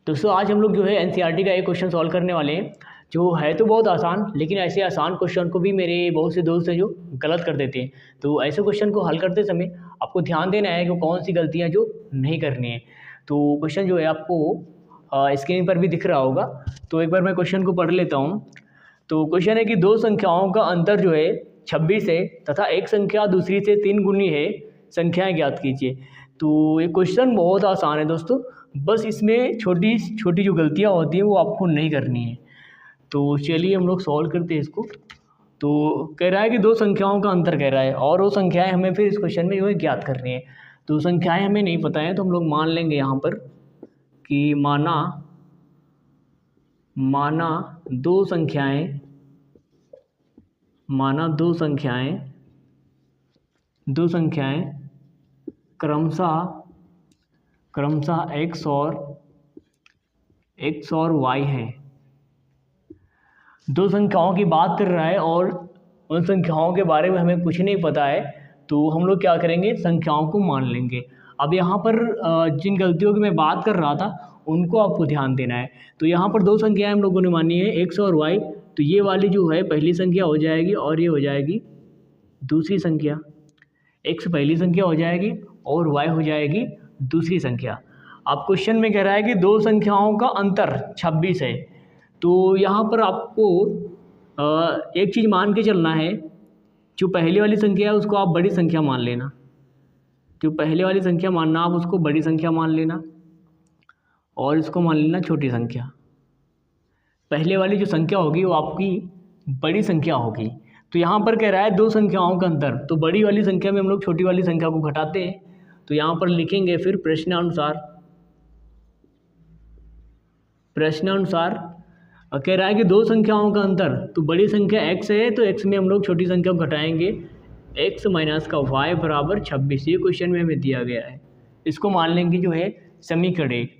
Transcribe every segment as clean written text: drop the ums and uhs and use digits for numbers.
दोस्तों आज हम लोग जो है एनसीईआरटी का एक क्वेश्चन सॉल्व करने वाले हैं जो है तो बहुत आसान, लेकिन ऐसे आसान क्वेश्चन को भी मेरे बहुत से दोस्त हैं जो गलत कर देते हैं। तो ऐसे क्वेश्चन को हल करते समय आपको ध्यान देना है कि कौन सी गलतियां जो नहीं करनी है। तो क्वेश्चन जो है आपको स्क्रीन पर भी दिख रहा होगा। तो एक बार मैं क्वेश्चन को पढ़ लेता हूँ। तो क्वेश्चन है कि दो संख्याओं का अंतर जो है 26 है तथा एक संख्या दूसरी से 3 गुनी है, संख्याएं ज्ञात कीजिए। तो ये क्वेश्चन बहुत आसान है दोस्तों, बस इसमें छोटी छोटी जो गलतियां होती हैं वो आपको नहीं करनी है। तो चलिए हम लोग सॉल्व करते हैं इसको। तो कह रहा है कि दो संख्याओं का अंतर कह रहा है और वो संख्याएं हमें फिर इस क्वेश्चन में जो है ज्ञात करनी है। तो संख्याएं हमें नहीं पता है तो हम लोग मान लेंगे यहाँ पर कि माना दो संख्याएं क्रमशः x और y है। दो संख्याओं की बात कर रहा है और उन संख्याओं के बारे में हमें कुछ नहीं पता है, तो हम लोग क्या करेंगे, संख्याओं को मान लेंगे। अब यहाँ पर जिन गलतियों की मैं बात कर रहा था उनको आपको ध्यान देना है। तो यहाँ पर दो संख्याएं हम लोगों ने मानी है x और y। तो ये वाली जो है पहली संख्या हो जाएगी और ये हो जाएगी दूसरी संख्या। x पहली संख्या हो जाएगी और y हो जाएगी दूसरी संख्या। अब क्वेश्चन में कह रहा है कि दो संख्याओं का अंतर 26 है। तो यहाँ पर आपको एक चीज़ मान के चलना है, जो पहले वाली संख्या है उसको आप बड़ी संख्या मान लेना। जो पहले वाली संख्या मानना आप उसको बड़ी संख्या मान लेना और इसको मान लेना छोटी संख्या। पहले वाली जो संख्या होगी वो आपकी बड़ी संख्या होगी। तो यहाँ पर कह रहा है दो संख्याओं का अंतर, तो बड़ी वाली संख्या में हम लोग छोटी वाली संख्या को घटाते हैं। तो यहाँ पर लिखेंगे फिर प्रश्नानुसार कह रहा है कि दो संख्याओं का अंतर, तो बड़ी संख्या x है तो x में हम लोग छोटी संख्या को घटाएंगे, x माइनस का y बराबर 26। ये क्वेश्चन में हमें दिया गया है, इसको मान लेंगे जो है समीकरण एक।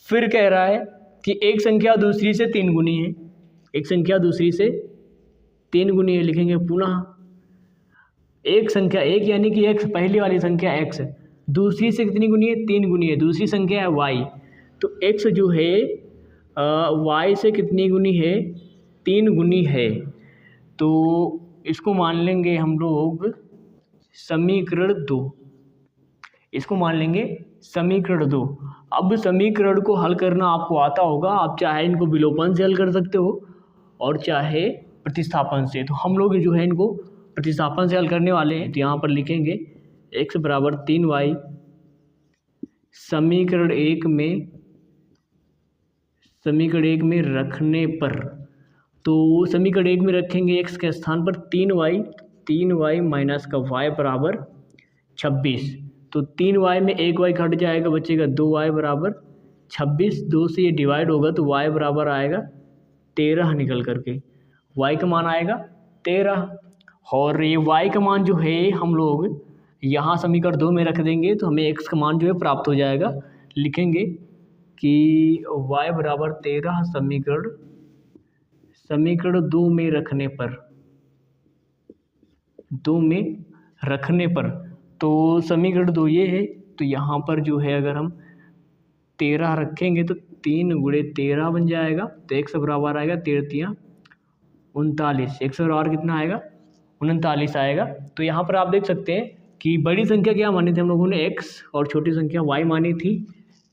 फिर कह रहा है कि एक संख्या दूसरी से 3 गुनी है, एक संख्या दूसरी से 3 गुनी है, लिखेंगे पुनः एक संख्या एक यानी कि x पहली वाली संख्या x दूसरी से कितनी गुनी है, 3 गुनी है, दूसरी संख्या है y। तो x जो है y से कितनी गुनी है, 3 गुनी है। तो इसको मान लेंगे हम लोग समीकरण 2, इसको मान लेंगे समीकरण 2। अब समीकरण को हल करना आपको आता होगा, आप चाहे इनको विलोपन से हल कर सकते हो और चाहे प्रतिस्थापन से। तो हम लोग जो है इनको प्रतिस्थापन से हल करने वाले हैं। तो यहाँ पर लिखेंगे x बराबर 3y समीकरण एक में रखने पर, तो समीकरण एक में रखेंगे x के स्थान पर 3y माइनस का y बराबर 26। तो 3y में 1y घट जाएगा, बचेगा 2y बराबर 26। 2 से ये डिवाइड होगा तो y बराबर आएगा 13 निकल करके, y का मान आएगा 13। और ये y का मान जो है हम लोग यहाँ समीकरण 2 में रख देंगे तो हमें x का मान जो है प्राप्त हो जाएगा। लिखेंगे कि y बराबर 13 समीकरण 2 में रखने पर, तो समीकरण 2 ये है। तो यहाँ पर जो है अगर हम 13 रखेंगे तो 3 गुणे 13 बन जाएगा। तो x बराबर आएगा 13 39, x बराबर कितना आएगा 39 आएगा। तो यहाँ पर आप देख सकते हैं कि बड़ी संख्या क्या मानी थी हम लोगों ने, x, और छोटी संख्या y मानी थी।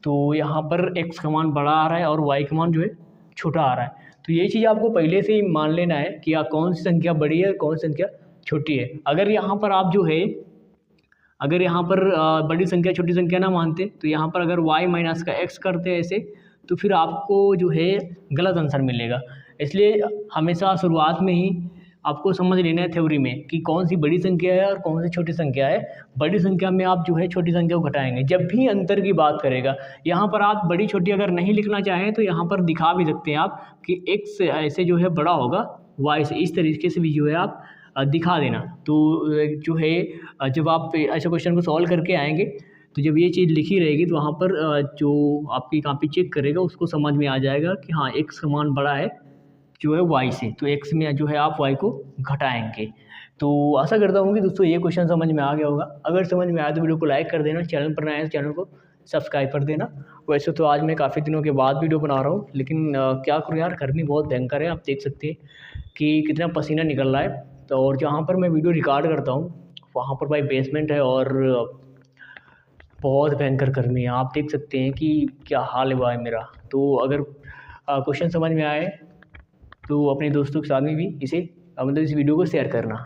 तो यहाँ पर x का मान बड़ा आ रहा है और y का मान जो है छोटा आ रहा है। तो ये चीज़ आपको पहले से ही मान लेना है कि कौन सी संख्या बड़ी है कौन सी संख्या छोटी है। अगर यहाँ पर आप जो है बड़ी संख्या छोटी संख्या ना मानते तो यहाँ पर अगर y माइनस का x करते ऐसे तो फिर आपको जो है गलत आंसर मिलेगा। इसलिए हमेशा शुरुआत में ही आपको समझ लेना है थ्योरी में कि कौन सी बड़ी संख्या है और कौन सी छोटी संख्या है। बड़ी संख्या में आप जो है छोटी संख्या को घटाएंगे जब भी अंतर की बात करेगा। यहाँ पर आप बड़ी छोटी अगर नहीं लिखना चाहें तो यहाँ पर दिखा भी सकते हैं आप कि x ऐसे जो है बड़ा होगा y से, इस तरीके से भी जो है आप दिखा देना। तो जो है जब आप ऐसे क्वेश्चन को सॉल्व करके आएंगे तो जब ये चीज़ लिखी रहेगी तो वहाँ पर जो आपकी कॉपी चेक करेगा उसको समझ में आ जाएगा कि हाँ x का मान बड़ा है जो है y से, तो x में जो है आप y को घटाएंगे। तो आशा करता हूँ कि दोस्तों ये क्वेश्चन समझ में आ गया होगा। अगर समझ में आया तो वीडियो को लाइक कर देना, चैनल पर नया है तो चैनल को सब्सक्राइब कर देना। वैसे तो आज मैं काफ़ी दिनों के बाद वीडियो बना रहा हूँ, लेकिन क्या करूँ यार, गर्मी बहुत भयंकर है। आप देख सकते हैं कि कितना पसीना निकल रहा है। तो और जहाँ पर मैं वीडियो रिकॉर्ड करता हूँ वहाँ पर भाई बेसमेंट है और बहुत भयंकर गर्मी है। आप देख सकते हैं कि क्या हाल हुआ है मेरा। तो अगर क्वेश्चन समझ में आए तो अपने दोस्तों के साथ में भी इसे मतलब इस वीडियो को शेयर करना।